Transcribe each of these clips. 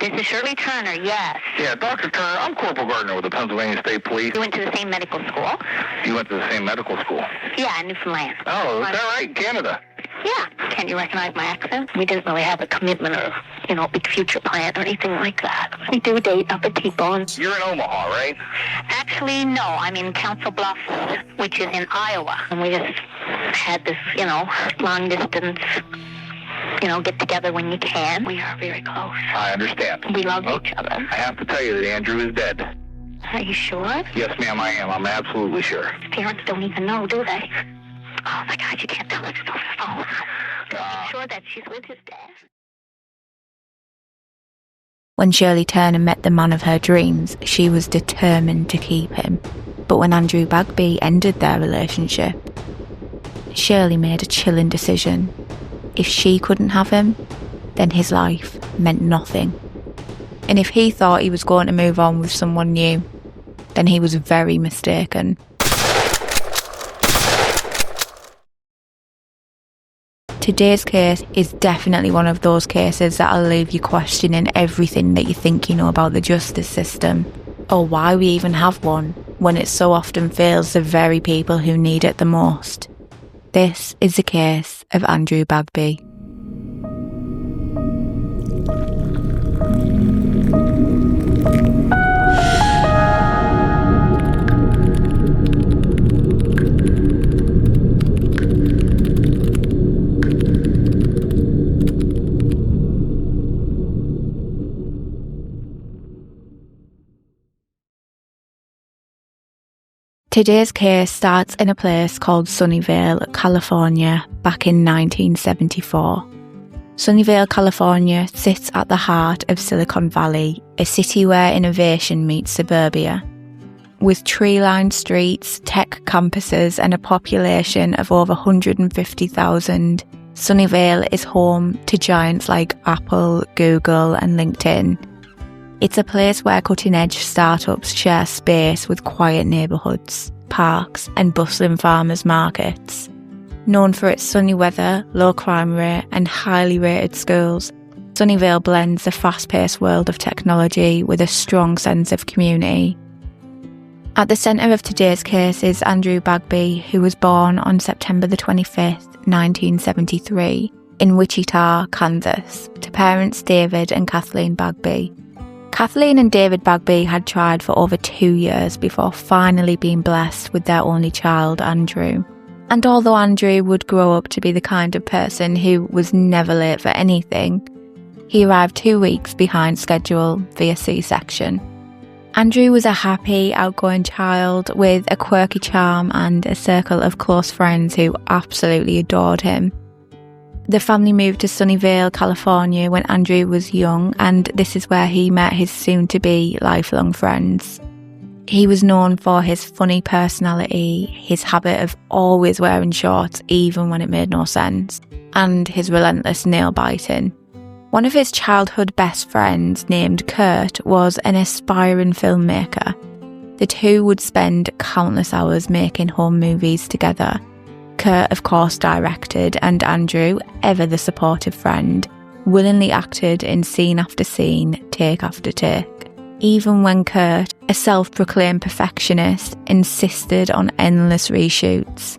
This is Shirley Turner, yes. Yeah, Dr. Turner, I'm Corporal Gardner with the Pennsylvania State Police. You went to the same medical school? You went to the same medical school? Yeah, in Newfoundland. Oh, is that right? Canada? Yeah. Can't you recognize my accent? We didn't really have a commitment or, big future plan or anything like that. We do date other people. And You're in Omaha, right? actually, no. I'm in Council Bluffs, which is in Iowa. And we just had this, long distance, get together when you can. We are very close. I understand. We love each other. I have to tell you that Andrew is dead. Are you sure? Yes, ma'am, I am. I'm absolutely sure. His parents don't even know, do they? Oh, my God, you can't tell us over the phone. I'm sure that she's with his dad. When Shirley Turner met the man of her dreams, she was determined to keep him. But when Andrew Bagby ended their relationship, Shirley made a chilling decision. If she couldn't have him, then his life meant nothing. And if he thought he was going to move on with someone new, then he was very mistaken. Today's case is definitely one of those cases that'll leave you questioning everything that you think you know about the justice system, or why we even have one, when it so often fails the very people who need it the most. This is the case of Andrew Bagby. Today's case starts in a place called Sunnyvale, California, back in 1974. Sunnyvale, California sits at the heart of Silicon Valley, a city where innovation meets suburbia. With tree-lined streets, tech campuses and a population of over 150,000, Sunnyvale is home to giants like Apple, Google and LinkedIn. It's a place where cutting-edge startups share space with quiet neighbourhoods, parks and bustling farmers' markets. Known for its sunny weather, low crime rate and highly rated schools, Sunnyvale blends the fast-paced world of technology with a strong sense of community. At the centre of today's case is Andrew Bagby, who was born on September the 25th, 1973, in Wichita, Kansas, to parents David and Kathleen Bagby. Kathleen and David Bagby had tried for over 2 years before finally being blessed with their only child, Andrew. And although Andrew would grow up to be the kind of person who was never late for anything, he arrived 2 weeks behind schedule via C-section. Andrew was a happy, outgoing child with a quirky charm and a circle of close friends who absolutely adored him. The family moved to Sunnyvale, California when Andrew was young, and this is where he met his soon-to-be lifelong friends. He was known for his funny personality, his habit of always wearing shorts even when it made no sense, and his relentless nail-biting. One of his childhood best friends, named Kurt, was an aspiring filmmaker. The two would spend countless hours making home movies together. Kurt, of course, directed, and Andrew, ever the supportive friend, willingly acted in scene after scene, take after take. Even when Kurt, a self-proclaimed perfectionist, insisted on endless reshoots.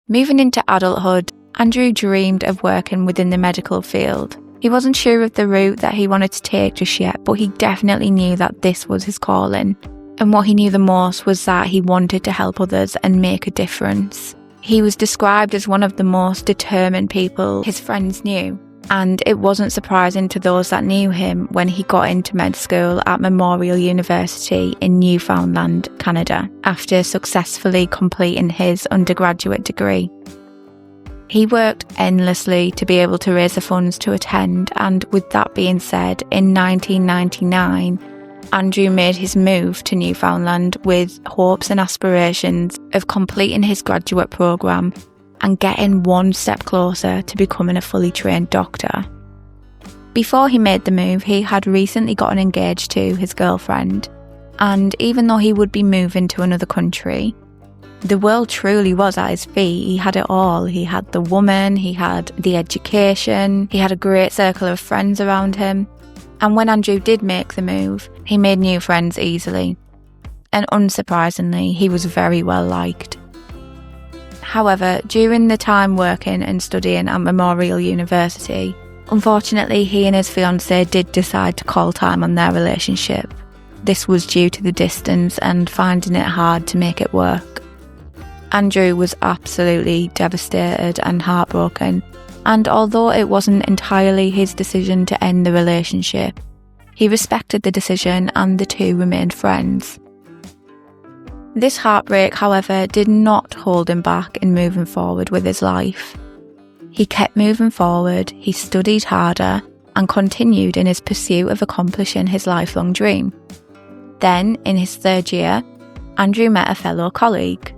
Moving into adulthood, Andrew dreamed of working within the medical field. He wasn't sure of the route that he wanted to take just yet, but he definitely knew that this was his calling. And what he knew the most was that he wanted to help others and make a difference. He was described as one of the most determined people his friends knew. And it wasn't surprising to those that knew him when he got into med school at Memorial University in Newfoundland, Canada, after successfully completing his undergraduate degree. He worked endlessly to be able to raise the funds to attend, and with that being said, in 1999, Andrew made his move to Newfoundland with hopes and aspirations of completing his graduate programme and getting one step closer to becoming a fully trained doctor. Before he made the move, he had recently gotten engaged to his girlfriend, and even though he would be moving to another country, the world truly was at his feet. He had it all. He had the woman, he had the education, he had a great circle of friends around him. And when Andrew did make the move, he made new friends easily. And unsurprisingly, he was very well liked. However, during the time working and studying at Memorial University, unfortunately, he and his fiancée did decide to call time on their relationship. This was due to the distance and finding it hard to make it work. Andrew was absolutely devastated and heartbroken, and although it wasn't entirely his decision to end the relationship, he respected the decision and the two remained friends. This heartbreak, however, did not hold him back in moving forward with his life. He kept moving forward, he studied harder, and continued in his pursuit of accomplishing his lifelong dream. Then, in his third year, Andrew met a fellow colleague.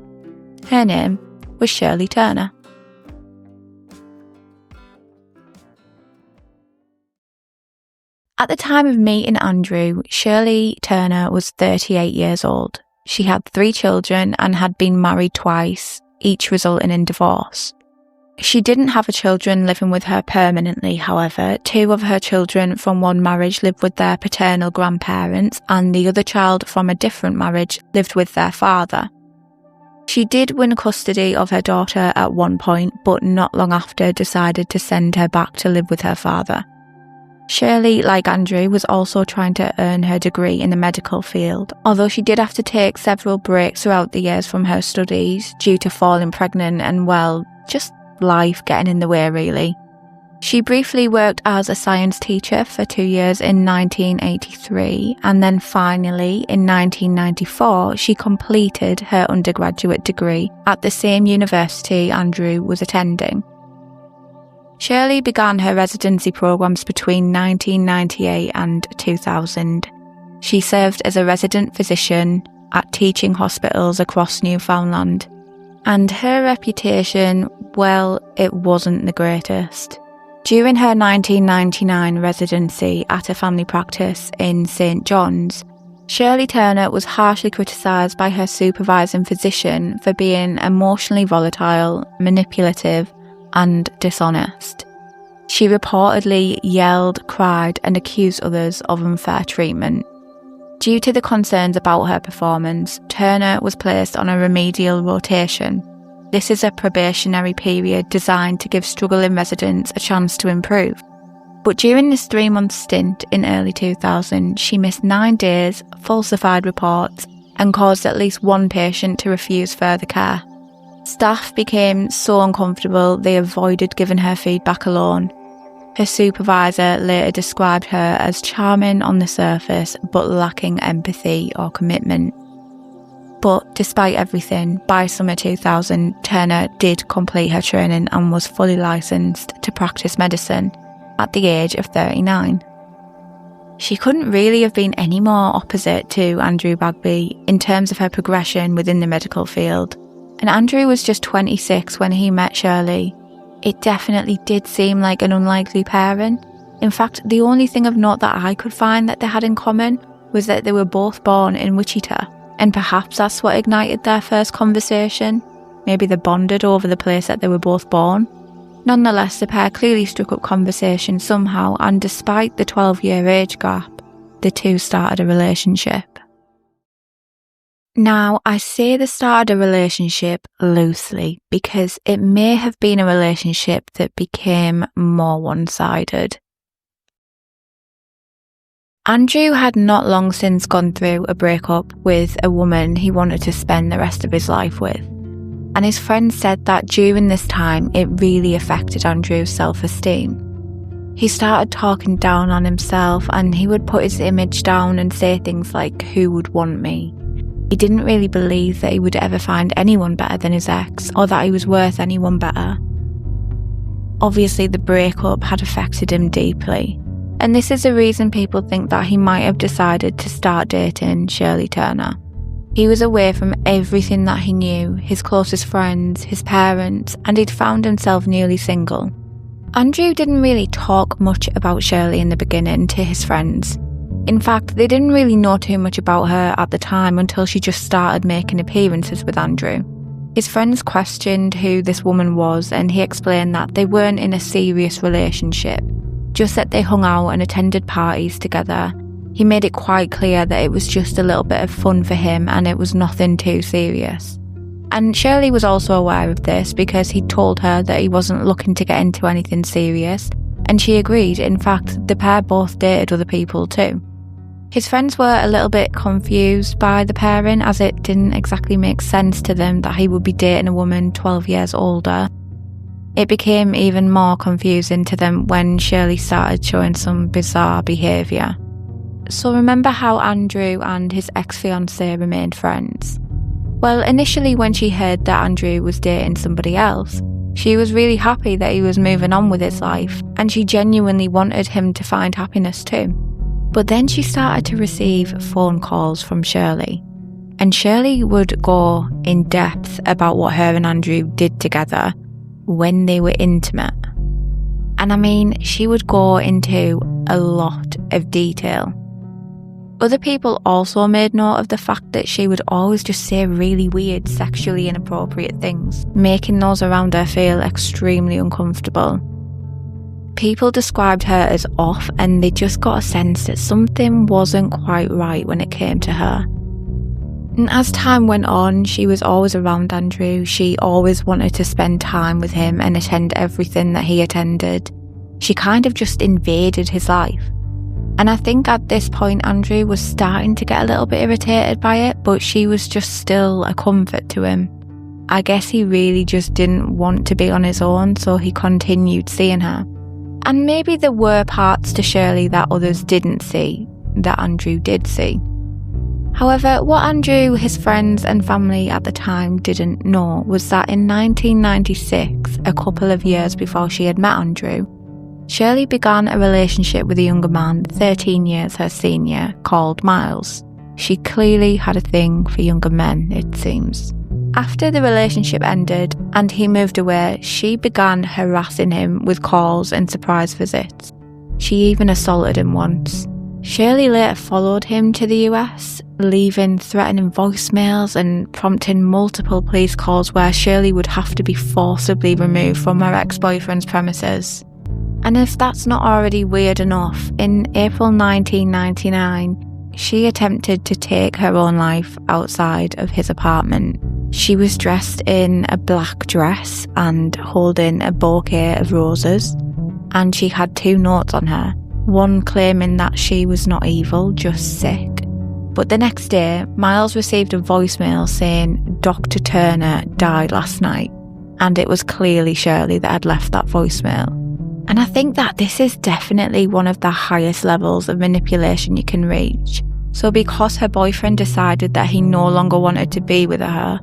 Her name was Shirley Turner. At the time of meeting Andrew, Shirley Turner was 38 years old. She had 3 children and had been married twice, each resulting in divorce. She didn't have children living with her permanently, however. 2 of her children from one marriage lived with their paternal grandparents, and the other child from a different marriage lived with their father. She did win custody of her daughter at one point, but not long after decided to send her back to live with her father. Shirley, like Andrew, was also trying to earn her degree in the medical field, although she did have to take several breaks throughout the years from her studies due to falling pregnant and, well, just life getting in the way really. She briefly worked as a science teacher for 2 years in 1983, and then finally in 1994 she completed her undergraduate degree at the same university Andrew was attending. Shirley began her residency programs between 1998 and 2000. She served as a resident physician at teaching hospitals across Newfoundland, and her reputation, well, it wasn't the greatest. During her 1999 residency at a family practice in St. John's, Shirley Turner was harshly criticised by her supervising physician for being emotionally volatile, manipulative, and dishonest. She reportedly yelled, cried, and accused others of unfair treatment. Due to the concerns about her performance, Turner was placed on a remedial rotation. This is a probationary period designed to give struggling residents a chance to improve. But during this 3-month stint in early 2000, she missed 9 days, falsified reports, and caused at least one patient to refuse further care. Staff became so uncomfortable they avoided giving her feedback alone. Her supervisor later described her as charming on the surface but lacking empathy or commitment. But despite everything, by summer 2000, Turner did complete her training and was fully licensed to practice medicine at the age of 39. She couldn't really have been any more opposite to Andrew Bagby in terms of her progression within the medical field. And Andrew was just 26 when he met Shirley. It definitely did seem like an unlikely pairing. In fact, the only thing of note that I could find that they had in common was that they were both born in Wichita, and perhaps that's what ignited their first conversation. Maybe they bonded over the place that they were both born. Nonetheless, the pair clearly struck up conversation somehow, and despite the 12-year age gap, the two started a relationship. Now, I say they started a relationship loosely because it may have been a relationship that became more one-sided. Andrew had not long since gone through a breakup with a woman he wanted to spend the rest of his life with. And his friend said that during this time, it really affected Andrew's self-esteem. He started talking down on himself, and he would put his image down and say things like, "Who would want me?" He didn't really believe that he would ever find anyone better than his ex, or that he was worth anyone better. Obviously, the breakup had affected him deeply, and this is the reason people think that he might have decided to start dating Shirley Turner. He was away from everything that he knew, his closest friends, his parents, and he'd found himself newly single. Andrew didn't really talk much about Shirley in the beginning to his friends. In fact, they didn't really know too much about her at the time until she just started making appearances with Andrew. His friends questioned who this woman was, and he explained that they weren't in a serious relationship, just that they hung out and attended parties together. He made it quite clear that it was just a little bit of fun for him and it was nothing too serious. And Shirley was also aware of this because he told her that he wasn't looking to get into anything serious, and she agreed. In fact, the pair both dated other people too. His friends were a little bit confused by the pairing, as it didn't exactly make sense to them that he would be dating a woman 12 years older. It became even more confusing to them when Shirley started showing some bizarre behaviour. So remember how Andrew and his ex-fiancée remained friends? Well, initially when she heard that Andrew was dating somebody else, she was really happy that he was moving on with his life, and she genuinely wanted him to find happiness too. But then she started to receive phone calls from Shirley, and Shirley would go in depth about what her and Andrew did together when they were intimate. And I mean, she would go into a lot of detail. Other people also made note of the fact that she would always just say really weird, sexually inappropriate things, making those around her feel extremely uncomfortable. People described her as off, and they just got a sense that something wasn't quite right when it came to her. And as time went on, she was always around Andrew. She always wanted to spend time with him and attend everything that he attended. She kind of just invaded his life. And I think at this point Andrew was starting to get a little bit irritated by it, but she was just still a comfort to him. I guess he really just didn't want to be on his own, so he continued seeing her. And maybe there were parts to Shirley that others didn't see, that Andrew did see. However, what Andrew, his friends and family at the time didn't know was that in 1996, a couple of years before she had met Andrew, Shirley began a relationship with a younger man, 13 years her senior, called Miles. She clearly had a thing for younger men, it seems. After the relationship ended and he moved away, she began harassing him with calls and surprise visits. She even assaulted him once. Shirley later followed him to the US, leaving threatening voicemails and prompting multiple police calls where Shirley would have to be forcibly removed from her ex-boyfriend's premises. And if that's not already weird enough, in April 1999, she attempted to take her own life outside of his apartment. She was dressed in a black dress and holding a bouquet of roses, and she had 2 notes on her, one claiming that she was not evil, just sick. But the next day, Miles received a voicemail saying Dr. Turner died last night, and it was clearly Shirley that had left that voicemail. And I think that this is definitely one of the highest levels of manipulation you can reach. So because her boyfriend decided that he no longer wanted to be with her,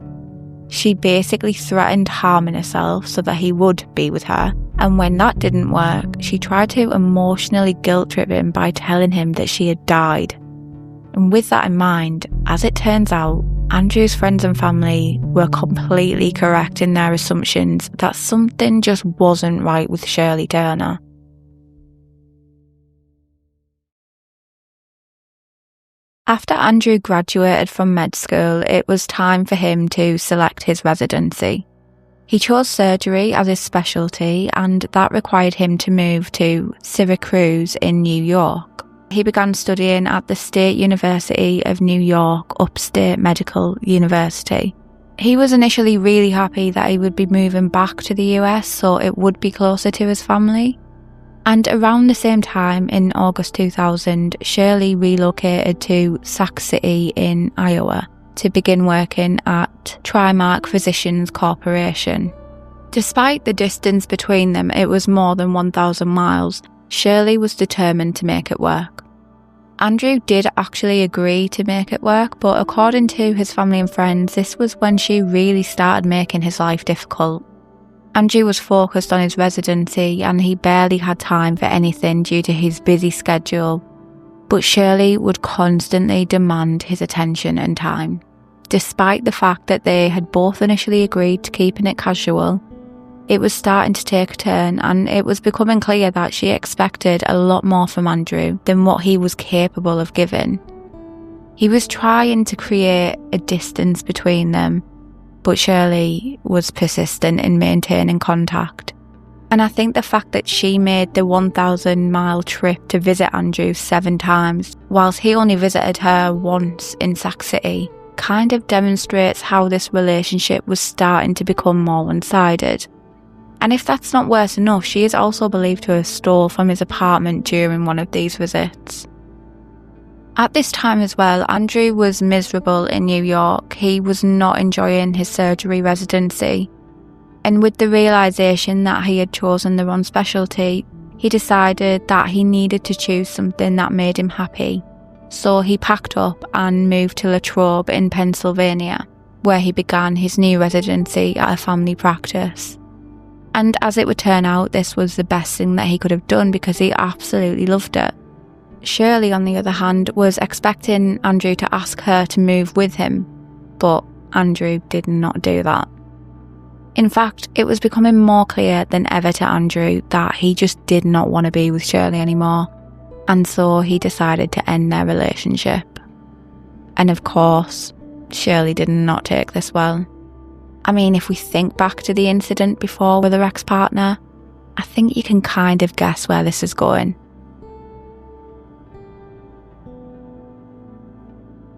she basically threatened harming herself so that he would be with her. And when that didn't work, she tried to emotionally guilt trip him by telling him that she had died. And with that in mind, as it turns out, Andrew's friends and family were completely correct in their assumptions that something just wasn't right with Shirley Turner. After Andrew graduated from med school, it was time for him to select his residency. He chose surgery as his specialty, and that required him to move to Syracuse in New York. He began studying at the State University of New York Upstate Medical University. He was initially really happy that he would be moving back to the US so it would be closer to his family. And around the same time, in August 2000, Shirley relocated to Sac City in Iowa to begin working at Trimark Physicians Corporation. Despite the distance between them, it was more than 1,000 miles, Shirley was determined to make it work. Andrew did actually agree to make it work, but according to his family and friends, this was when she really started making his life difficult. Andrew was focused on his residency and he barely had time for anything due to his busy schedule, but Shirley would constantly demand his attention and time. Despite the fact that they had both initially agreed to keeping it casual, It was starting to take a turn, and it was becoming clear that she expected a lot more from Andrew than what he was capable of giving. He was trying to create a distance between them, but Shirley was persistent in maintaining contact. And I think the fact that she made the 1,000-mile trip to visit Andrew 7 times, whilst he only visited her once in Sac City, kind of demonstrates how this relationship was starting to become more one-sided. And if that's not worse enough, she is also believed to have stole from his apartment during one of these visits. At this time as well, Andrew was miserable in New York. He was not enjoying his surgery residency. And with the realisation that he had chosen the wrong specialty, he decided that he needed to choose something that made him happy. So he packed up and moved to Latrobe in Pennsylvania, where he began his new residency at a family practice. And as it would turn out, this was the best thing that he could have done because he absolutely loved it. Shirley, on the other hand, was expecting Andrew to ask her to move with him, but Andrew did not do that. In fact, it was becoming more clear than ever to Andrew that he just did not want to be with Shirley anymore, and so he decided to end their relationship. And of course, Shirley did not take this well. I mean, if we think back to the incident before with her ex-partner, I think you can kind of guess where this is going.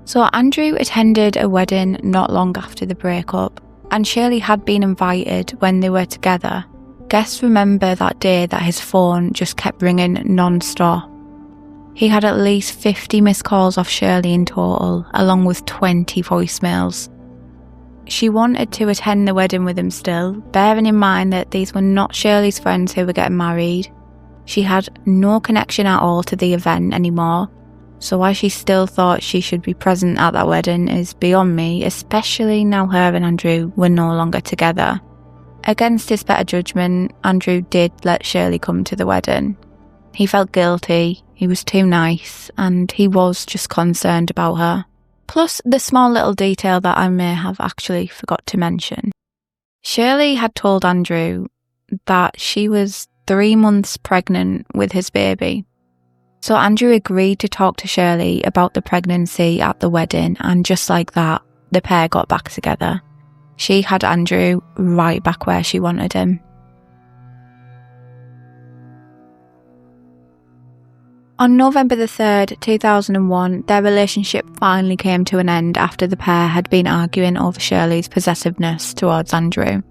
So Andrew attended a wedding not long after the breakup, and Shirley had been invited when they were together. Guests remember that day that his phone just kept ringing non-stop. He had at least 50 missed calls off Shirley in total, along with 20 voicemails. She wanted to attend the wedding with him still, bearing in mind that these were not Shirley's friends who were getting married. She had no connection at all to the event anymore, so why she still thought she should be present at that wedding is beyond me, especially now her and Andrew were no longer together. Against his better judgment, Andrew did let Shirley come to the wedding. He felt guilty, he was too nice, and he was just concerned about her. Plus the small little detail that I may have actually forgot to mention. Shirley had told Andrew that she was 3 months pregnant with his baby. So Andrew agreed to talk to Shirley about the pregnancy at the wedding, and just like that, the pair got back together. She had Andrew right back where she wanted him. On November the 3rd, 2001, their relationship finally came to an end after the pair had been arguing over Shirley's possessiveness towards Andrew.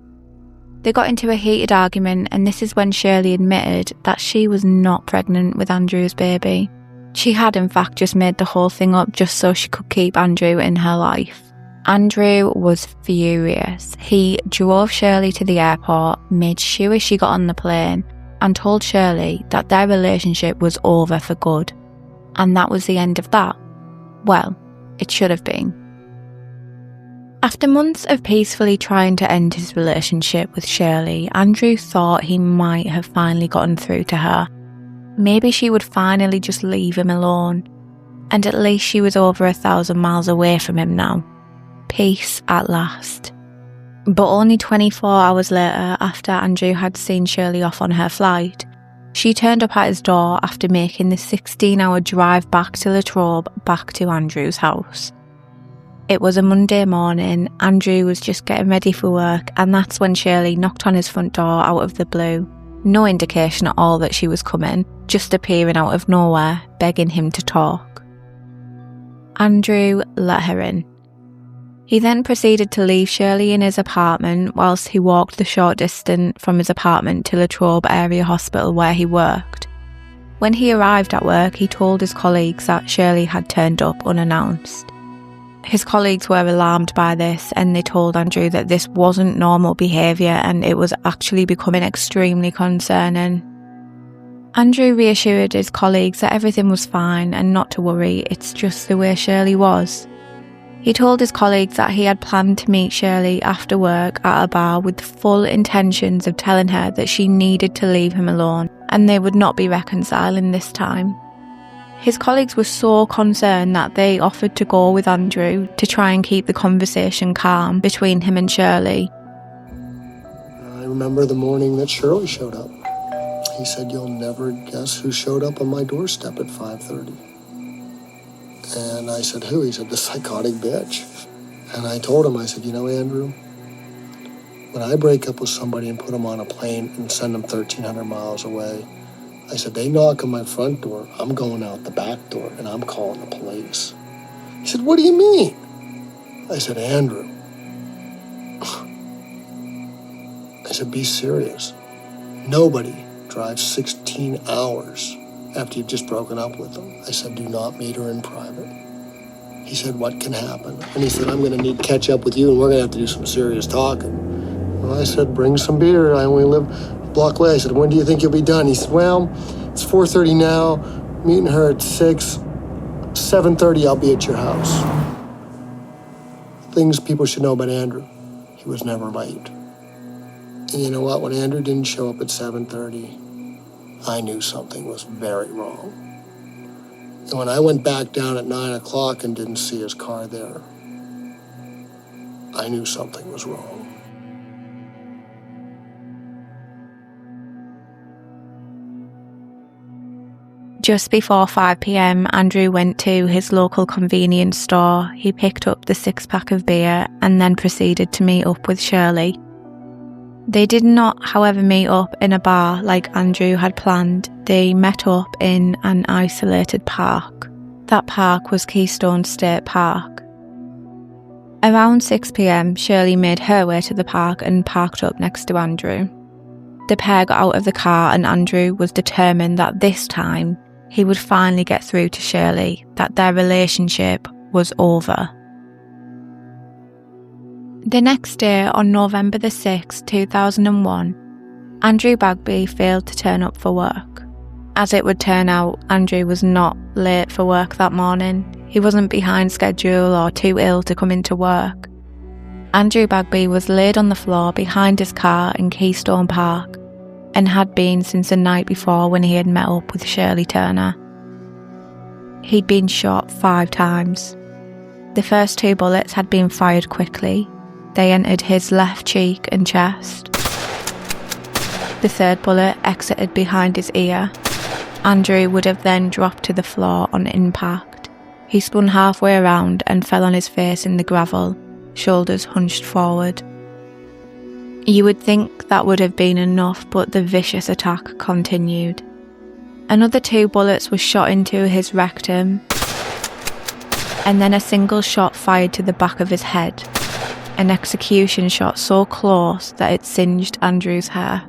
They got into a heated argument, and this is when Shirley admitted that she was not pregnant with Andrew's baby. She had in fact just made the whole thing up just so she could keep Andrew in her life. Andrew was furious. He drove Shirley to the airport, made sure she got on the plane, and told Shirley that their relationship was over for good. And that was the end of that. Well, it should have been. After months of peacefully trying to end his relationship with Shirley, Andrew thought he might have finally gotten through to her. Maybe she would finally just leave him alone. And at least she was over 1,000 miles away from him now. Peace at last. But only 24 hours later, after Andrew had seen Shirley off on her flight, she turned up at his door after making the 16-hour drive back to Latrobe, back to Andrew's house. It was a Monday morning, Andrew was just getting ready for work, and that's when Shirley knocked on his front door out of the blue. No indication at all that she was coming, just appearing out of nowhere, begging him to talk. Andrew let her in. He then proceeded to leave Shirley in his apartment whilst he walked the short distance from his apartment to Latrobe Area Hospital where he worked. When he arrived at work, he told his colleagues that Shirley had turned up unannounced. His colleagues were alarmed by this, and they told Andrew that this wasn't normal behaviour and it was actually becoming extremely concerning. Andrew reassured his colleagues that everything was fine and not to worry, it's just the way Shirley was. He told his colleagues that he had planned to meet Shirley after work at a bar with full intentions of telling her that she needed to leave him alone and they would not be reconciling this time. His colleagues were so concerned that they offered to go with Andrew to try and keep the conversation calm between him and Shirley. I remember the morning that Shirley showed up. He said, you'll never guess who showed up on my doorstep at 5:30. And I said, who? He said, the psychotic bitch. And I told him, I said, Andrew, when I break up with somebody and put them on a plane and send them 1,300 miles away, I said, they knock on my front door, I'm going out the back door and I'm calling the police. He said, what do you mean? I said, Andrew. I said, be serious. Nobody drives 16 hours after you've just broken up with them. I said, do not meet her in private. He said, what can happen? And he said, I'm going to need to catch up with you and we're going to have to do some serious talking. Well, I said, bring some beer. I only live a block away. I said, when do you think you'll be done? He said, well, it's 4:30 now. Meeting her at 6. 7:30, I'll be at your house. Things people should know about Andrew. He was never late. And you know what? When Andrew didn't show up at 7:30, I knew something was very wrong. And when I went back down at 9 o'clock and didn't see his car there, I knew something was wrong. Just before 5 p.m, Andrew went to his local convenience store. He picked up the 6-pack of beer and then proceeded to meet up with Shirley. They did not, however, meet up in a bar like Andrew had planned. They met up in an isolated park. That park was Keystone State Park. Around 6 p.m, Shirley made her way to the park and parked up next to Andrew. The pair got out of the car and Andrew was determined that this time he would finally get through to Shirley that their relationship was over. The next day, on November the 6th, 2001, Andrew Bagby failed to turn up for work. As it would turn out, Andrew was not late for work that morning. He wasn't behind schedule or too ill to come into work. Andrew Bagby was laid on the floor behind his car in Keystone Park and had been since the night before when he had met up with Shirley Turner. He'd been shot 5 times. The first 2 bullets had been fired quickly. They entered his left cheek and chest. The 3rd bullet exited behind his ear. Andrew would have then dropped to the floor on impact. He spun halfway around and fell on his face in the gravel, shoulders hunched forward. You would think that would have been enough, but the vicious attack continued. Another 2 bullets were shot into his rectum, and then a single shot fired to the back of his head. An execution shot so close that it singed Andrew's hair.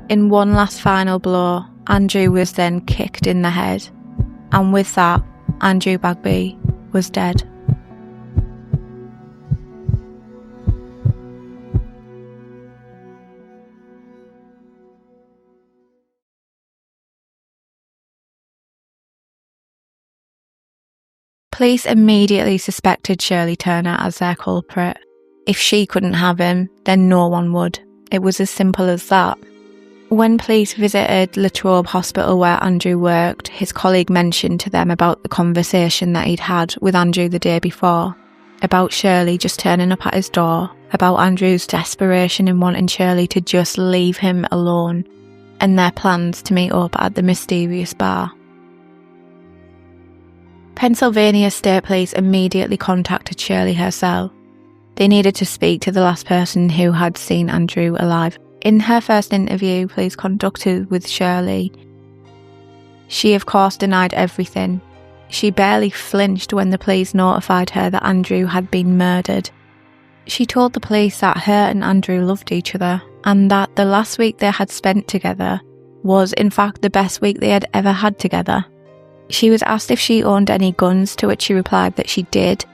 In one last final blow, Andrew was then kicked in the head, and with that, Andrew Bagby was dead. Police immediately suspected Shirley Turner as their culprit. If she couldn't have him, then no one would. It was as simple as that. When police visited La Trobe Hospital where Andrew worked, his colleague mentioned to them about the conversation that he'd had with Andrew the day before, about Shirley just turning up at his door, about Andrew's desperation in wanting Shirley to just leave him alone, and their plans to meet up at the mysterious bar. Pennsylvania State Police immediately contacted Shirley herself. They needed to speak to the last person who had seen Andrew alive. In her first interview police conducted with Shirley, she of course denied everything. She barely flinched when the police notified her that Andrew had been murdered. She told the police that her and Andrew loved each other, and that the last week they had spent together was in fact the best week they had ever had together. She was asked if she owned any guns, to which she replied that she did.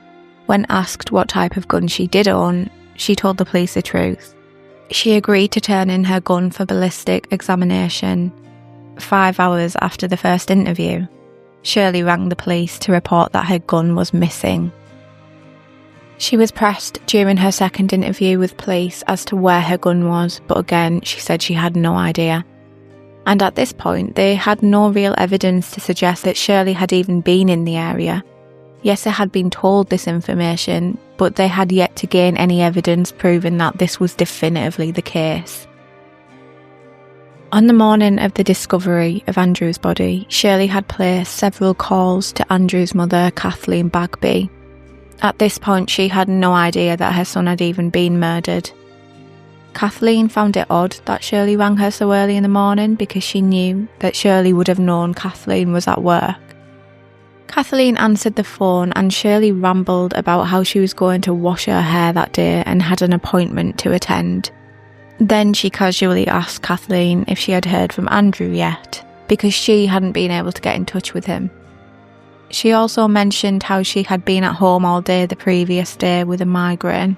When asked what type of gun she did own, she told the police the truth. She agreed to turn in her gun for ballistic examination. 5 hours after the first interview, Shirley rang the police to report that her gun was missing. She was pressed during her second interview with police as to where her gun was, but again she said she had no idea. And at this point, they had no real evidence to suggest that Shirley had even been in the area. Yes, they had been told this information, but they had yet to gain any evidence proving that this was definitively the case. On the morning of the discovery of Andrew's body, Shirley had placed several calls to Andrew's mother, Kathleen Bagby. At this point, she had no idea that her son had even been murdered. Kathleen found it odd that Shirley rang her so early in the morning because she knew that Shirley would have known Kathleen was at work. Kathleen answered the phone and Shirley rambled about how she was going to wash her hair that day and had an appointment to attend. Then she casually asked Kathleen if she had heard from Andrew yet, because she hadn't been able to get in touch with him. She also mentioned how she had been at home all day the previous day with a migraine.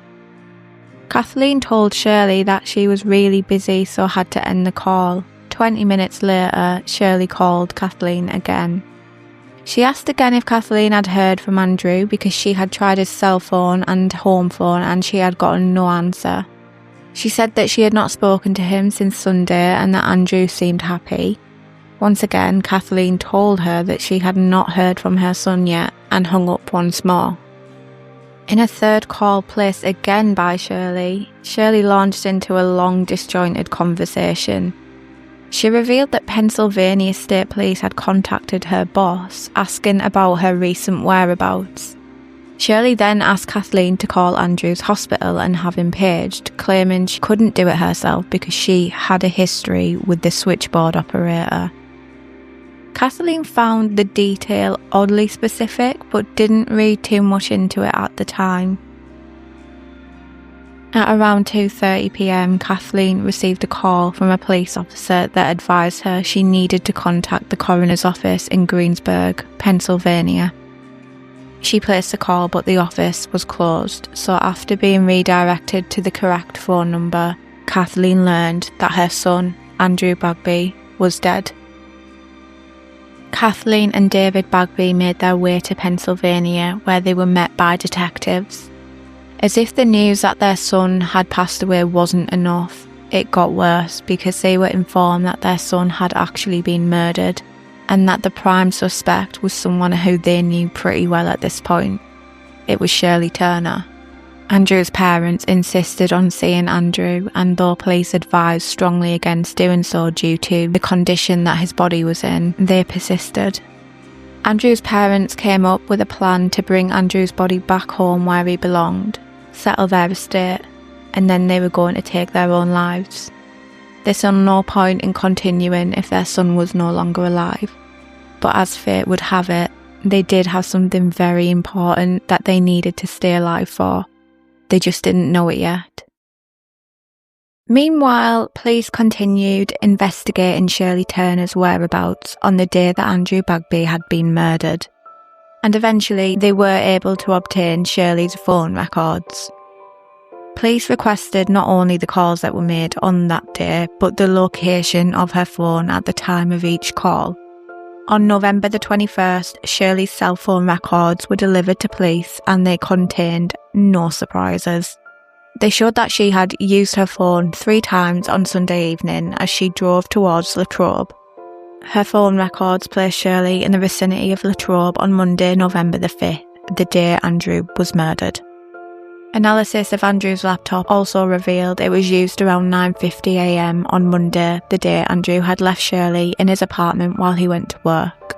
Kathleen told Shirley that she was really busy, so had to end the call. 20 minutes later, Shirley called Kathleen again. She asked again if Kathleen had heard from Andrew because she had tried his cell phone and home phone and she had gotten no answer. She said that she had not spoken to him since Sunday and that Andrew seemed happy. Once again, Kathleen told her that she had not heard from her son yet and hung up once more. In a third call placed again by Shirley, Shirley launched into a long disjointed conversation. She revealed that Pennsylvania State Police had contacted her boss asking about her recent whereabouts. Shirley then asked Kathleen to call Andrew's hospital and have him paged, claiming she couldn't do it herself because she had a history with the switchboard operator. Kathleen found the detail oddly specific but didn't read too much into it at the time. At around 2:30 p.m, Kathleen received a call from a police officer that advised her she needed to contact the coroner's office in Greensburg, Pennsylvania. She placed a call but the office was closed, so after being redirected to the correct phone number, Kathleen learned that her son, Andrew Bagby, was dead. Kathleen and David Bagby made their way to Pennsylvania where they were met by detectives. As if the news that their son had passed away wasn't enough, it got worse because they were informed that their son had actually been murdered and that the prime suspect was someone who they knew pretty well at this point. It was Shirley Turner. Andrew's parents insisted on seeing Andrew, and though police advised strongly against doing so due to the condition that his body was in, they persisted. Andrew's parents came up with a plan to bring Andrew's body back home where he belonged, settle their estate, and then they were going to take their own lives. They saw no point in continuing if their son was no longer alive. But as fate would have it, they did have something very important that they needed to stay alive for. They just didn't know it yet. Meanwhile, police continued investigating Shirley Turner's whereabouts on the day that Andrew Bagby had been murdered. And eventually they were able to obtain Shirley's phone records. Police requested not only the calls that were made on that day, but the location of her phone at the time of each call. On November the 21st, Shirley's cell phone records were delivered to police and they contained no surprises. They showed that she had used her phone 3 times on Sunday evening as she drove towards Latrobe. Her phone records placed Shirley in the vicinity of Latrobe on Monday, November the 5th, the day Andrew was murdered. Analysis of Andrew's laptop also revealed it was used around 9:50 a.m. on Monday, the day Andrew had left Shirley in his apartment while he went to work.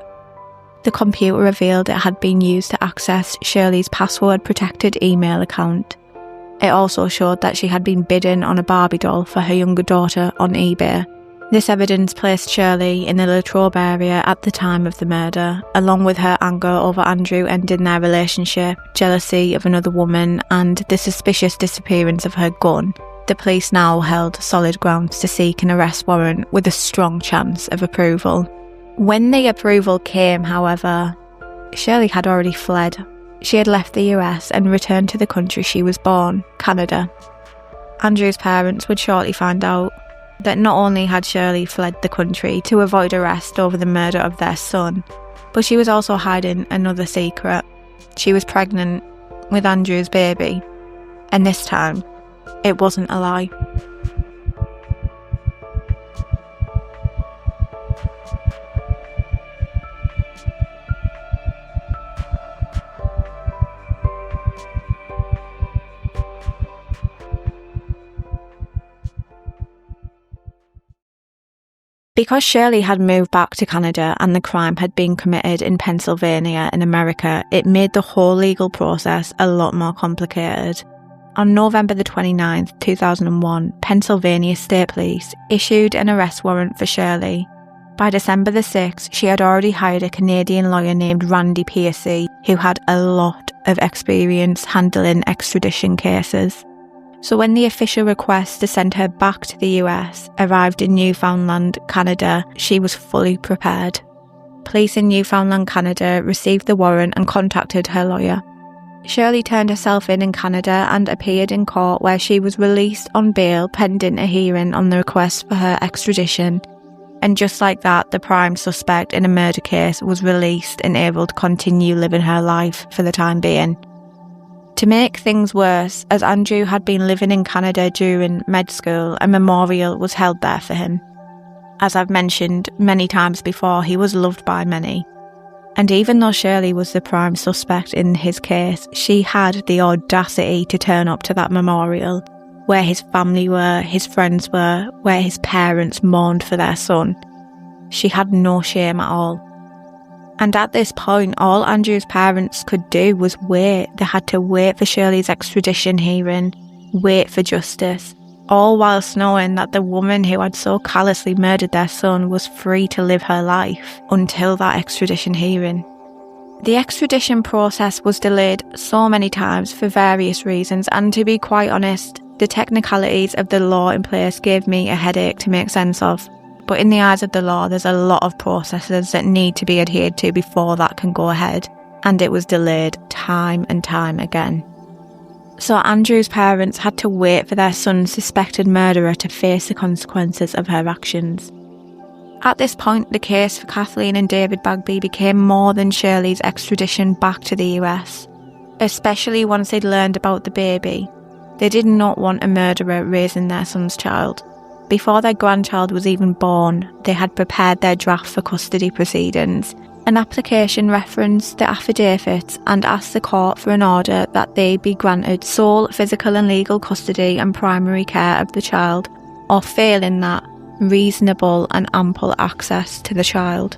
The computer revealed it had been used to access Shirley's password-protected email account. It also showed that she had been bidding on a Barbie doll for her younger daughter on eBay. This evidence placed Shirley in the Latrobe area at the time of the murder, along with her anger over Andrew ending their relationship, jealousy of another woman, and the suspicious disappearance of her gun. The police now held solid grounds to seek an arrest warrant with a strong chance of approval. When the approval came, however, Shirley had already fled. She had left the US and returned to the country she was born, Canada. Andrew's parents would shortly find out that not only had Shirley fled the country to avoid arrest over the murder of their son, but she was also hiding another secret. She was pregnant with Andrew's baby, and this time, it wasn't a lie. Because Shirley had moved back to Canada and the crime had been committed in Pennsylvania in America, it made the whole legal process a lot more complicated. On November the 29th, 2001, Pennsylvania State Police issued an arrest warrant for Shirley. By December the 6th, she had already hired a Canadian lawyer named Randy Piercy, who had a lot of experience handling extradition cases. So when the official request to send her back to the US arrived in Newfoundland, Canada, she was fully prepared. Police in Newfoundland, Canada received the warrant and contacted her lawyer. Shirley turned herself in Canada and appeared in court, where she was released on bail pending a hearing on the request for her extradition. And just like that, the prime suspect in a murder case was released and able to continue living her life for the time being. To make things worse, as Andrew had been living in Canada during med school, a memorial was held there for him. As I've mentioned many times before, he was loved by many. And even though Shirley was the prime suspect in his case, she had the audacity to turn up to that memorial, where his family were, his friends were, where his parents mourned for their son. She had no shame at all. And at this point, all Andrew's parents could do was wait. They had to wait for Shirley's extradition hearing, wait for justice, all whilst knowing that the woman who had so callously murdered their son was free to live her life until that extradition hearing. The extradition process was delayed so many times for various reasons, and to be quite honest, the technicalities of the law in place gave me a headache to make sense of. But in the eyes of the law, there's a lot of processes that need to be adhered to before that can go ahead, and it was delayed time and time again. So Andrew's parents had to wait for their son's suspected murderer to face the consequences of her actions. At this point, the case for Kathleen and David Bagby became more than Shirley's extradition back to the US, especially once they'd learned about the baby. They did not want a murderer raising their son's child. Before their grandchild was even born, they had prepared their draft for custody proceedings. An application referenced the affidavits and asked the court for an order that they be granted sole physical and legal custody and primary care of the child, or failing that, reasonable and ample access to the child.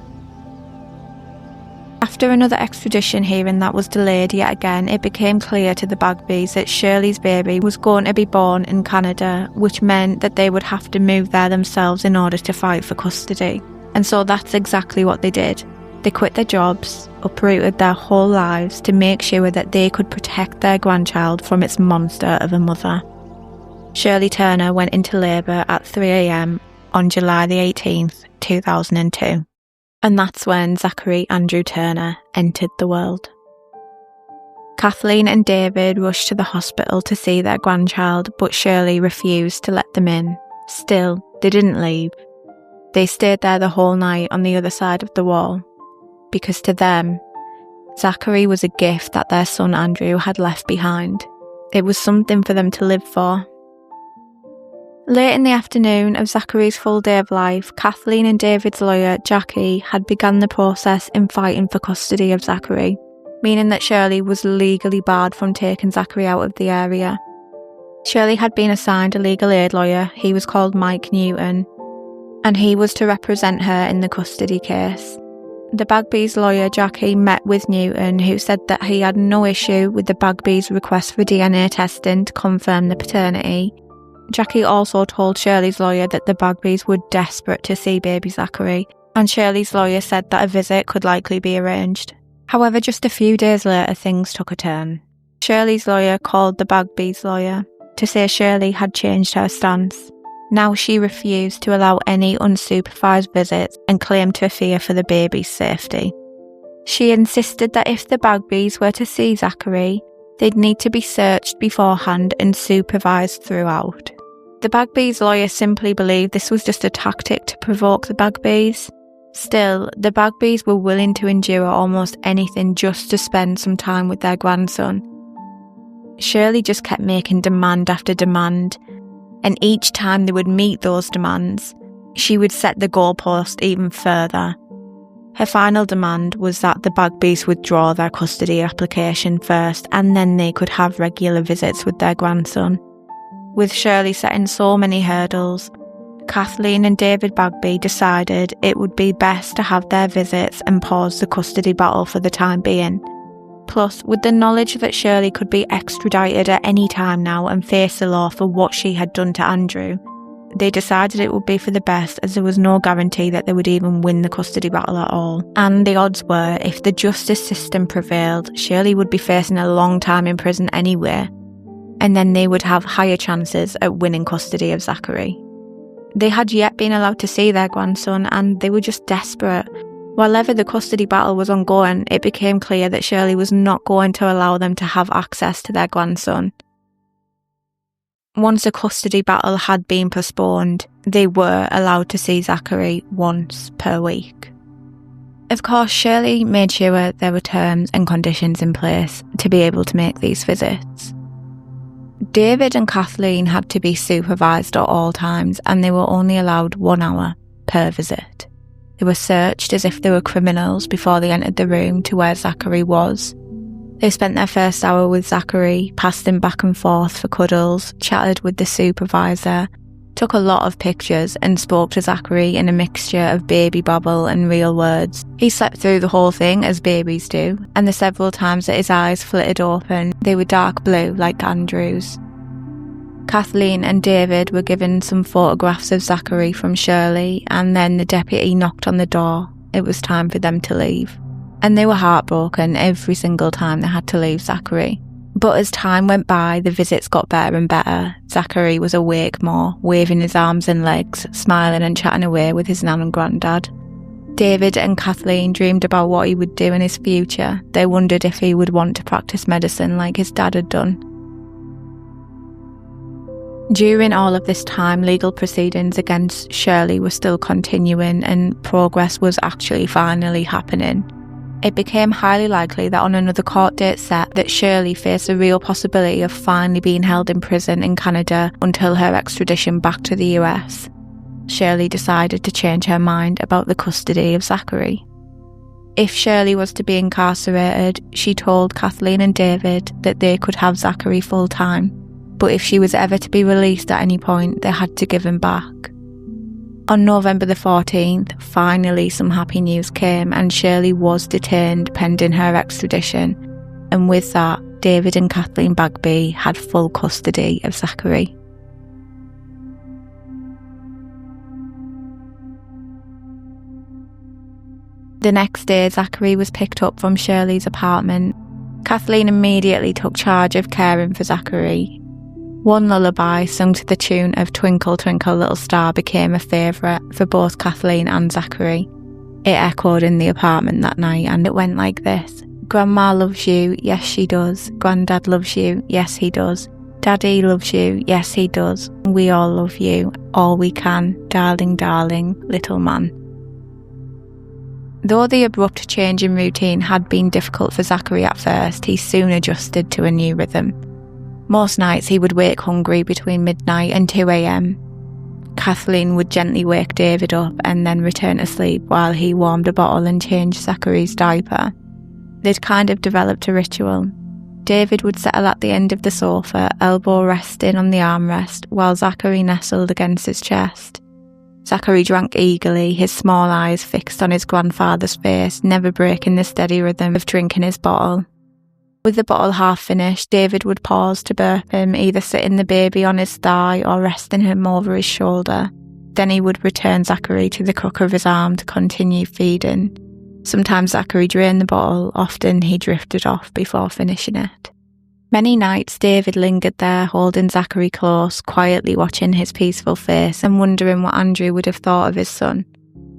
After another extradition hearing that was delayed yet again, it became clear to the Bagbys that Shirley's baby was going to be born in Canada, which meant that they would have to move there themselves in order to fight for custody. And so that's exactly what they did. They quit their jobs, uprooted their whole lives to make sure that they could protect their grandchild from its monster of a mother. Shirley Turner went into labour at 3 a.m. on July the 18th, 2002. And that's when Zachary Andrew Turner entered the world. Kathleen and David rushed to the hospital to see their grandchild, but Shirley refused to let them in. Still, they didn't leave. They stayed there the whole night on the other side of the wall, because to them, Zachary was a gift that their son Andrew had left behind. It was something for them to live for. Late in the afternoon of Zachary's full day of life, Kathleen and David's lawyer, Jackie, had begun the process in fighting for custody of Zachary, meaning that Shirley was legally barred from taking Zachary out of the area. Shirley had been assigned a legal aid lawyer. He was called Mike Newton, and he was to represent her in the custody case. The Bagby's lawyer, Jackie, met with Newton, who said that he had no issue with the Bagby's request for DNA testing to confirm the paternity. Jackie also told Shirley's lawyer that the Bagbys were desperate to see baby Zachary, and Shirley's lawyer said that a visit could likely be arranged. However, just a few days later, things took a turn. Shirley's lawyer called the Bagby's lawyer to say Shirley had changed her stance. Now she refused to allow any unsupervised visits and claimed to fear for the baby's safety. She insisted that if the Bagbys were to see Zachary, they'd need to be searched beforehand and supervised throughout. The Bagby's lawyer simply believed this was just a tactic to provoke the Bagbys. Still, the Bagbys were willing to endure almost anything just to spend some time with their grandson. Shirley just kept making demand after demand, and each time they would meet those demands, she would set the goalpost even further. Her final demand was that the Bagbys withdraw their custody application first, and then they could have regular visits with their grandson. With Shirley setting so many hurdles, Kathleen and David Bagby decided it would be best to have their visits and pause the custody battle for the time being. Plus, with the knowledge that Shirley could be extradited at any time now and face the law for what she had done to Andrew, they decided it would be for the best, as there was no guarantee that they would even win the custody battle at all. And the odds were, if the justice system prevailed, Shirley would be facing a long time in prison anyway, and then they would have higher chances at winning custody of Zachary. They had yet been allowed to see their grandson, and they were just desperate. While ever the custody battle was ongoing, it became clear that Shirley was not going to allow them to have access to their grandson. Once the custody battle had been postponed, they were allowed to see Zachary once per week. Of course, Shirley made sure there were terms and conditions in place to be able to make these visits. David and Kathleen had to be supervised at all times, and they were only allowed 1 hour per visit. They were searched as if they were criminals before they entered the room to where Zachary was. They spent their first hour with Zachary, passed him back and forth for cuddles, chatted with the supervisor, took a lot of pictures, and spoke to Zachary in a mixture of baby babble and real words. He slept through the whole thing, as babies do, and the several times that his eyes flitted open, they were dark blue like Andrew's. Kathleen and David were given some photographs of Zachary from Shirley, and then the deputy knocked on the door. It was time for them to leave. And they were heartbroken every single time they had to leave Zachary. But as time went by, the visits got better and better. Zachary was awake more, waving his arms and legs, smiling and chatting away with his nan and granddad. David and Kathleen dreamed about what he would do in his future. They wondered if he would want to practice medicine like his dad had done. During all of this time, legal proceedings against Shirley were still continuing, and progress was actually finally happening. It became highly likely that on another court date set that Shirley faced a real possibility of finally being held in prison in Canada until her extradition back to the US. Shirley decided to change her mind about the custody of Zachary. If Shirley was to be incarcerated, she told Kathleen and David that they could have Zachary full time, but if she was ever to be released at any point, they had to give him back. On November the 14th, finally some happy news came, and Shirley was detained pending her extradition, and with that, David and Kathleen Bagby had full custody of Zachary. The next day, Zachary was picked up from Shirley's apartment. Kathleen immediately took charge of caring for Zachary. One lullaby sung to the tune of Twinkle Twinkle Little Star became a favourite for both Kathleen and Zachary. It echoed in the apartment that night, and it went like this. Grandma loves you, yes she does. Granddad loves you, yes he does. Daddy loves you, yes he does. We all love you, all we can, darling, darling, little man. Though the abrupt change in routine had been difficult for Zachary at first, he soon adjusted to a new rhythm. Most nights he would wake hungry between midnight and 2 a.m. Kathleen would gently wake David up and then return to sleep while he warmed a bottle and changed Zachary's diaper. They'd kind of developed a ritual. David would settle at the end of the sofa, elbow resting on the armrest, while Zachary nestled against his chest. Zachary drank eagerly, his small eyes fixed on his grandfather's face, never breaking the steady rhythm of drinking his bottle. With the bottle half finished, David would pause to burp him, either sitting the baby on his thigh or resting him over his shoulder. Then he would return Zachary to the crook of his arm to continue feeding. Sometimes Zachary drained the bottle, often he drifted off before finishing it. Many nights David lingered there, holding Zachary close, quietly watching his peaceful face and wondering what Andrew would have thought of his son.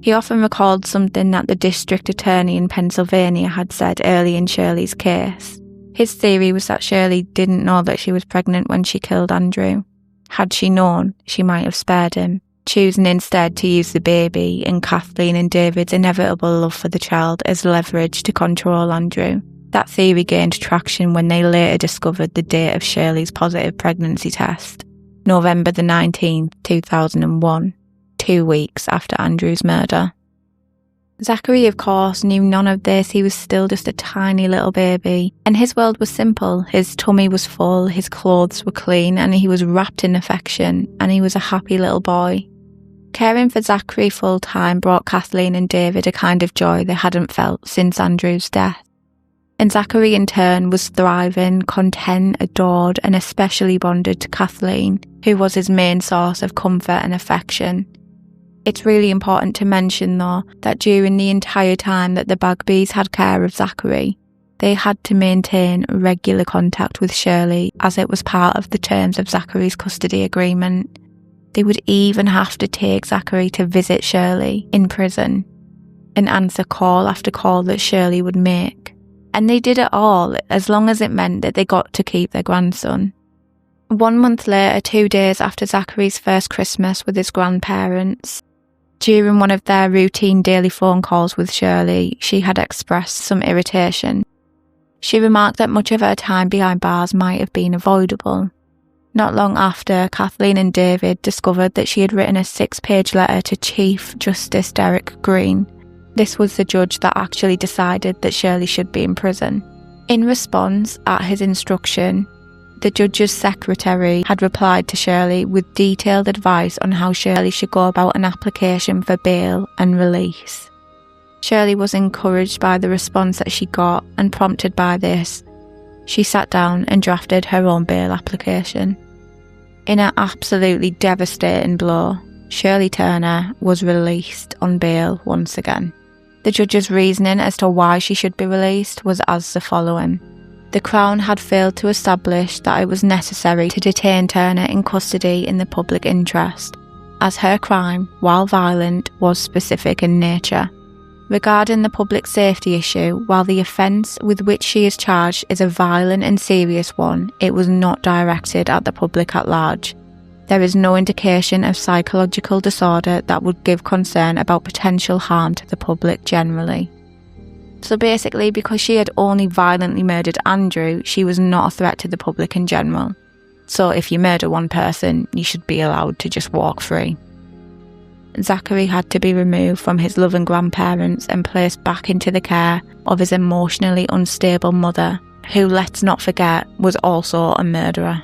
He often recalled something that the district attorney in Pennsylvania had said early in Shirley's case. His theory was that Shirley didn't know that she was pregnant when she killed Andrew. Had she known, she might have spared him, choosing instead to use the baby and Kathleen and David's inevitable love for the child as leverage to control Andrew. That theory gained traction when they later discovered the date of Shirley's positive pregnancy test, November the 19th, 2001, 2 weeks after Andrew's murder. Zachary, of course, knew none of this. He was still just a tiny little baby, and his world was simple. His tummy was full, his clothes were clean, and he was wrapped in affection, and he was a happy little boy. Caring for Zachary full-time brought Kathleen and David a kind of joy they hadn't felt since Andrew's death. And Zachary in turn was thriving, content, adored, and especially bonded to Kathleen, who was his main source of comfort and affection. It's really important to mention, though, that during the entire time that the Bagbys had care of Zachary, they had to maintain regular contact with Shirley, as it was part of the terms of Zachary's custody agreement. They would even have to take Zachary to visit Shirley in prison and answer call after call that Shirley would make. And they did it all as long as it meant that they got to keep their grandson. 1 month later, 2 days after Zachary's first Christmas with his grandparents, during one of their routine daily phone calls with Shirley, she had expressed some irritation. She remarked that much of her time behind bars might have been avoidable. Not long after, Kathleen and David discovered that she had written a 6-page letter to Chief Justice Derek Green. This was the judge that actually decided that Shirley should be in prison. In response, at his instruction, the judge's secretary had replied to Shirley with detailed advice on how Shirley should go about an application for bail and release. Shirley was encouraged by the response that she got, and prompted by this, she sat down and drafted her own bail application. In an absolutely devastating blow, Shirley Turner was released on bail once again. The judge's reasoning as to why she should be released was as the following. The Crown had failed to establish that it was necessary to detain Turner in custody in the public interest, as her crime, while violent, was specific in nature. Regarding the public safety issue, while the offence with which she is charged is a violent and serious one, it was not directed at the public at large. There is no indication of psychological disorder that would give concern about potential harm to the public generally. So basically, because she had only violently murdered Andrew, she was not a threat to the public in general. So if you murder one person, you should be allowed to just walk free. Zachary had to be removed from his loving grandparents and placed back into the care of his emotionally unstable mother, who, let's not forget, was also a murderer.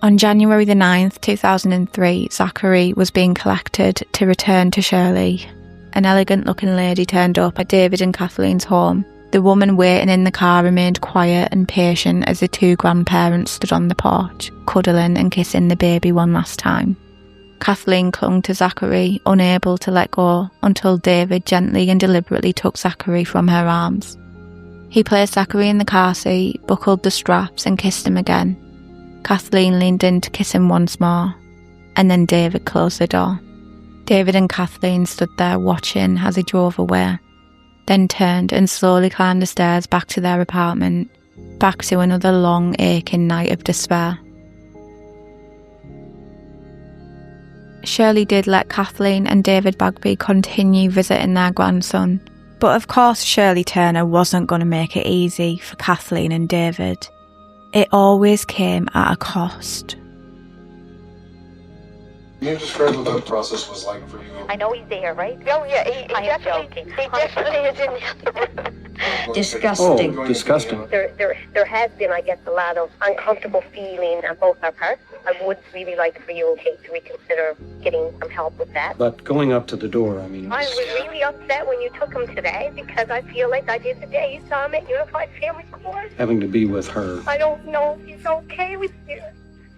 On January the 9th, 2003, Zachary was being collected to return to Shirley. An elegant-looking lady turned up at David and Kathleen's home. The woman waiting in the car remained quiet and patient as the two grandparents stood on the porch, cuddling and kissing the baby one last time. Kathleen clung to Zachary, unable to let go, until David gently and deliberately took Zachary from her arms. He placed Zachary in the car seat, buckled the straps and kissed him again. Kathleen leaned in to kiss him once more, and then David closed the door. David and Kathleen stood there watching as he drove away, then turned and slowly climbed the stairs back to their apartment, back to another long, aching night of despair. Shirley did let Kathleen and David Bagby continue visiting their grandson, but of course Shirley Turner wasn't going to make it easy for Kathleen and David. It always came at a cost. Can you describe what that process was like for you? I know he's there, right? Oh, yeah, he definitely is in the other room. Disgusting. Oh, disgusting. There has been, I guess, a lot of uncomfortable feeling on both our parts. I would really like for you, Kate, to reconsider getting some help with that. But going up to the door, I mean... I was really upset when you took him today because I feel like I did the day you saw him at Unified Family Court. Having to be with her. I don't know if he's okay with you.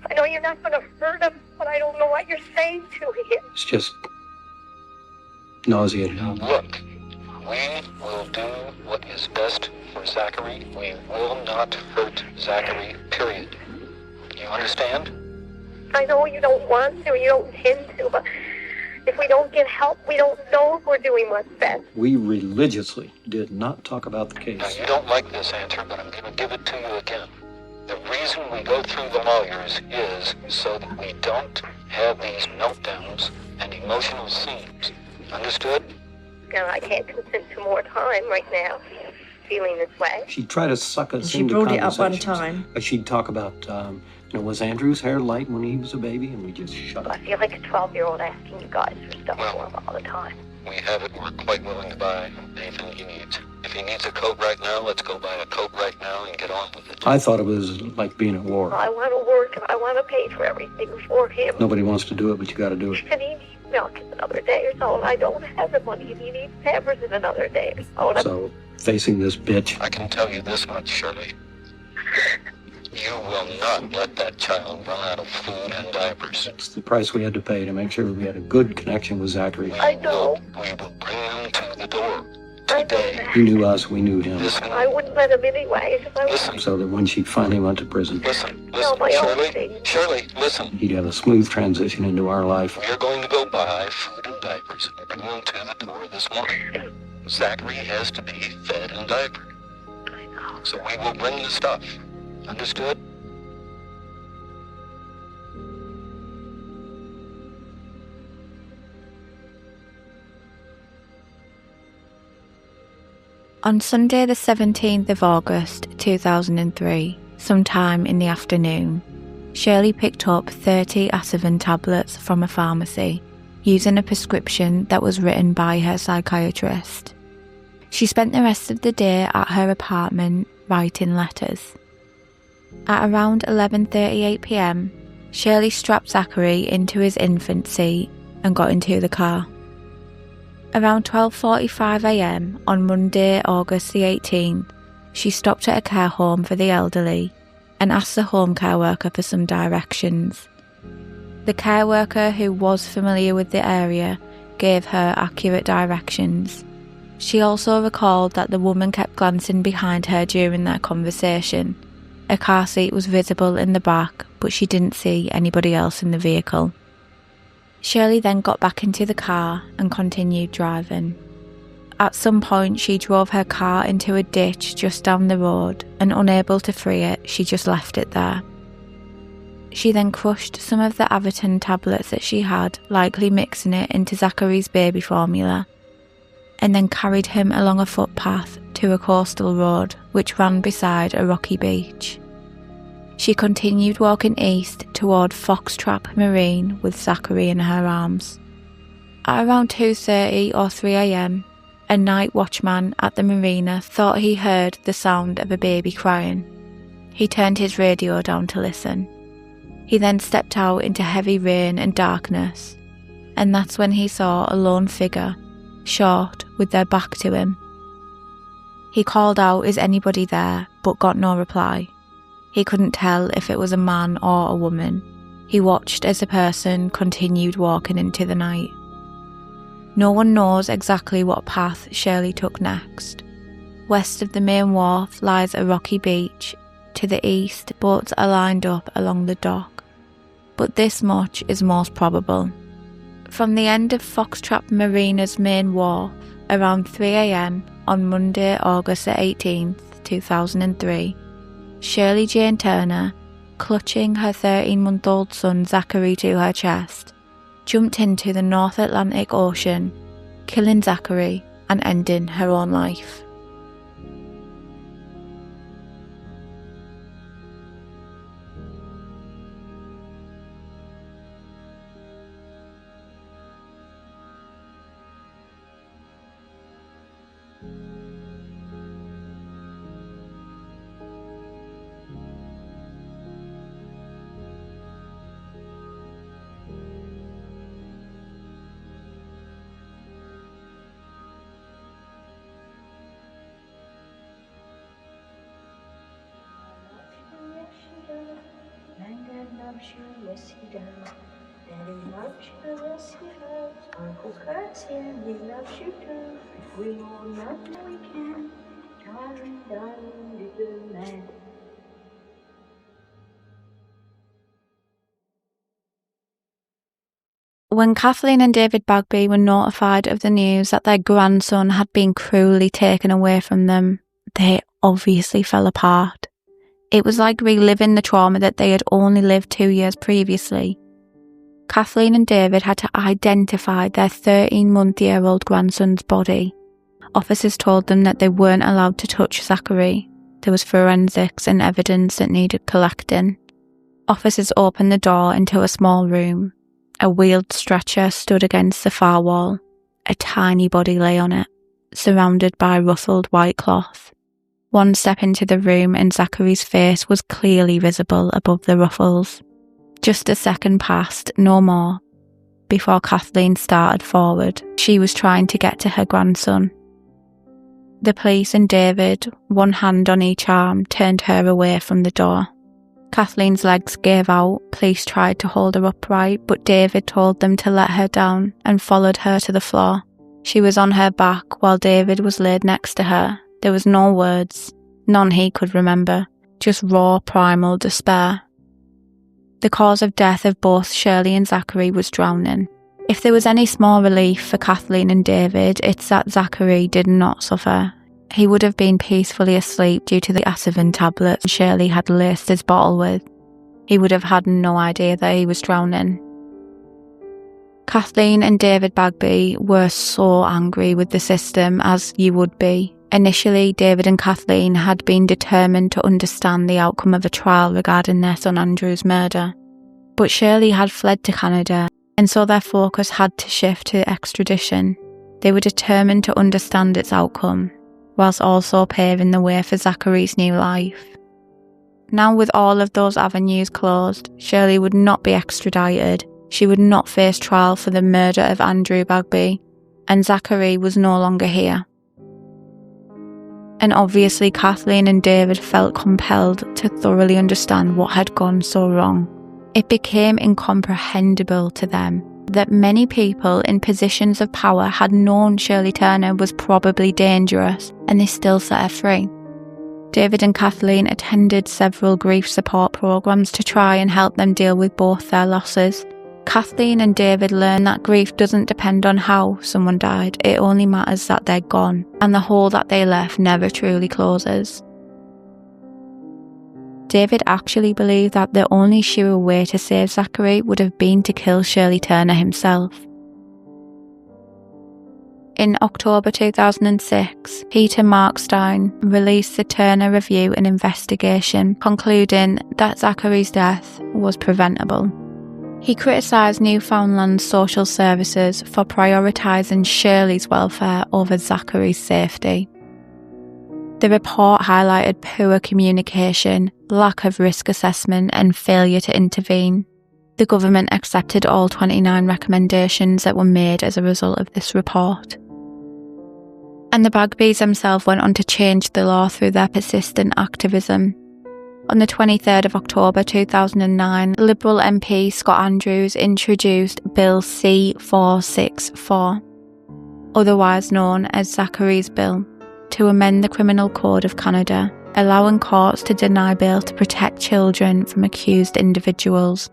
I know you're not going to hurt him, but I don't know what you're saying to him. It's just... nauseating. Look, we will do what is best for Zachary. We will not hurt Zachary, period. You understand? I know you don't want to, you don't intend to, but if we don't get help, we don't know if we're doing what's best. We religiously did not talk about the case. Now, you don't like this answer, but I'm going to give it to you again. The reason we go through the lawyers is so that we don't have these meltdowns and emotional scenes. Understood? No, I can't consent to more time right now, feeling this way. She'd try to suck us She into brought it up one conversations. time. She'd talk about, was Andrew's hair light when he was a baby? And we just shut I up. feel like a 12-year-old asking you guys for stuff Well, for him all the time. We have it. We're quite willing to buy anything you need. If he needs a coat right now, let's go buy a coat right now and get on with it. I thought it was like being at war. I want to work and I want to pay for everything for him. Nobody wants to do it, but you got to do it. And he needs milk in another day or so, and I don't have the money, and he needs Pampers in another day or so. So, facing this bitch, I can tell you this much, Shirley. You will not let that child run out of food and diapers. it's the price we had to pay to make sure we had a good connection with Zachary. I know. We will bring him to the door I know today. that. He knew us, we knew him. Listen, I wouldn't let him anyway. If I listen, So that when she finally went to prison, listen, No, my own Shirley, thing. Shirley, listen. he'd have a smooth transition into our life. We are going to go buy food and diapers and bring them to the door this morning. Zachary has to be fed and diapered. I know. So we will bring the stuff. Understood? On Sunday the 17th of August 2003, sometime in the afternoon, Shirley picked up 30 Ativan tablets from a pharmacy using a prescription that was written by her psychiatrist. She spent the rest of the day at her apartment writing letters. At around 11:38 p.m, Shirley strapped Zachary into his infant seat and got into the car. Around 12:45 a.m. on Monday, August the 18th, she stopped at a care home for the elderly and asked the home care worker for some directions. The care worker, who was familiar with the area, gave her accurate directions. She also recalled that the woman kept glancing behind her during their conversation. A car seat was visible in the back, but she didn't see anybody else in the vehicle. Shirley then got back into the car and continued driving. At some point, she drove her car into a ditch just down the road, and unable to free it, she just left it there. She then crushed some of the Ativan tablets that she had, likely mixing it into Zachary's baby formula, and then carried him along a footpath to a coastal road which ran beside a rocky beach. She continued walking east toward Foxtrap Marine with Zachary in her arms. At around 2:30 or 3 a.m, a night watchman at the marina thought he heard the sound of a baby crying. He turned his radio down to listen. He then stepped out into heavy rain and darkness, and that's when he saw a lone figure, short, with their back to him. He called out, "Is anybody there?" but got no reply. He couldn't tell if it was a man or a woman. He watched as the person continued walking into the night. No one knows exactly what path Shirley took next. West of the main wharf lies a rocky beach. To the east, boats are lined up along the dock. But this much is most probable. From the end of Foxtrap Marina's main wharf, around 3 a.m. on Monday, August the 18th, 2003, Shirley Jane Turner, clutching her 13-month-old son Zachary to her chest, jumped into the North Atlantic Ocean, killing Zachary and ending her own life. Yes, he does. Daddy loves you, yes, he does. Uncle Kurt's here, he loves you too. We all love you, we can. Darling, darling, little man. When Kathleen and David Bagby were notified of the news that their grandson had been cruelly taken away from them, they obviously fell apart. It was like reliving the trauma that they had only lived 2 years previously. Kathleen and David had to identify their 13-month-old grandson's body. Officers told them that they weren't allowed to touch Zachary. There was forensics and evidence that needed collecting. Officers opened the door into a small room. A wheeled stretcher stood against the far wall. A tiny body lay on it. surrounded by ruffled white cloth. One step into the room and Zachary's face was clearly visible above the ruffles. Just a second passed, no more, before Kathleen started forward. She was trying to get to her grandson. The police and David, one hand on each arm, turned her away from the door. Kathleen's legs gave out. Police tried to hold her upright, but David told them to let her down and followed her to the floor. She was on her back while David was laid next to her. There was no words, none he could remember, just raw primal despair. The cause of death of both Shirley and Zachary was drowning. If there was any small relief for Kathleen and David, it's that Zachary did not suffer. He would have been peacefully asleep due to the Ativan tablets Shirley had laced his bottle with. He would have had no idea that he was drowning. Kathleen and David Bagby were so angry with the system, as you would be. Initially, David and Kathleen had been determined to understand the outcome of a trial regarding their son Andrew's murder. But Shirley had fled to Canada, and so their focus had to shift to extradition. They were determined to understand its outcome, whilst also paving the way for Zachary's new life. Now with all of those avenues closed, Shirley would not be extradited. She would not face trial for the murder of Andrew Bagby, and Zachary was no longer here. And obviously Kathleen and David felt compelled to thoroughly understand what had gone so wrong. It became incomprehensible to them that many people in positions of power had known Shirley Turner was probably dangerous, and they still set her free. David and Kathleen attended several grief support programs to try and help them deal with both their losses. Kathleen and David learned that grief doesn't depend on how someone died, it only matters that they're gone, and the hole that they left never truly closes. David actually believed that the only sure way to save Zachary would have been to kill Shirley Turner himself. In October 2006, Peter Markstein released the Turner Review and Investigation, concluding that Zachary's death was preventable. He criticised Newfoundland's social services for prioritising Shirley's welfare over Zachary's safety. The report highlighted poor communication, lack of risk assessment, and failure to intervene. The government accepted all 29 recommendations that were made as a result of this report. And the Bagbys themselves went on to change the law through their persistent activism. On the 23rd of October 2009, Liberal MP Scott Andrews introduced Bill C-464, otherwise known as Zachary's Bill, to amend the Criminal Code of Canada, allowing courts to deny bail to protect children from accused individuals.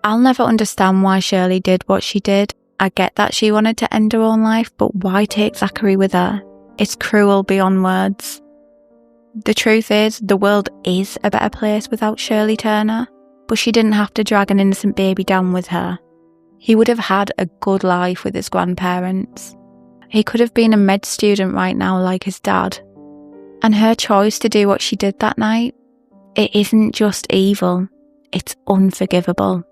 I'll never understand why Shirley did what she did. I get that she wanted to end her own life, but why take Zachary with her? It's cruel beyond words. The truth is, the world is a better place without Shirley Turner, but she didn't have to drag an innocent baby down with her. He would have had a good life with his grandparents. He could have been a med student right now like his dad. And her choice to do what she did that night, it isn't just evil, it's unforgivable.